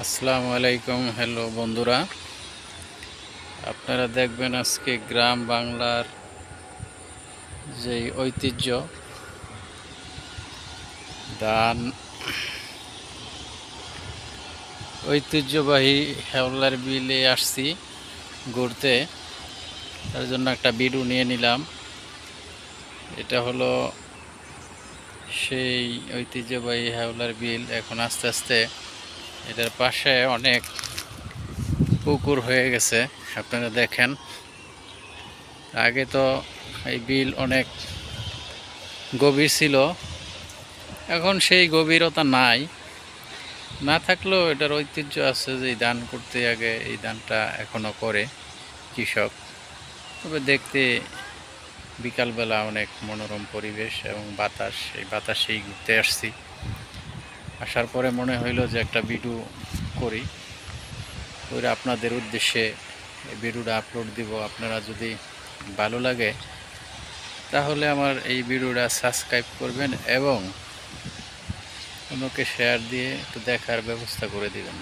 আসসালামু আলাইকুম। হ্যালো বন্ধুরা, আপনারা দেখবেন আজকে গ্রাম বাংলার যে ঐতিহ্য ধান ঐতিহ্যবাহী হেওলার বিলে আসছি ঘুরতে। তার জন্য একটা ভিডিও নিয়ে নিলাম। এটা হলো সেই ঐতিহ্যবাহী হেওলার বিল। এখন আস্তে আস্তে এটার পাশে অনেক পুকুর হয়ে গেছে। আপনারা দেখেন, আগে তো এই বিল অনেক গভীর ছিল, এখন সেই গভীরতা নাই। না থাকলেও এটার ঐতিহ্য আছে যে ধান করতে আগে এই ধানটা এখনও করে কৃষক। তবে দেখতে বিকালবেলা অনেক মনোরম পরিবেশ এবং বাতাস, এই বাতাসেই ঘুরতে আসছি। আসার পরে মনে হইলো যে একটা ভিডিও করি, করে আপনাদের উদ্দেশ্যে এই ভিডিওটা আপলোড দিব। আপনারা যদি ভালো লাগে তাহলে আমার এই ভিডিওটা সাবস্ক্রাইব করবেন এবং অন্যকে শেয়ার দিয়ে একটু দেখার ব্যবস্থা করে দিবেন।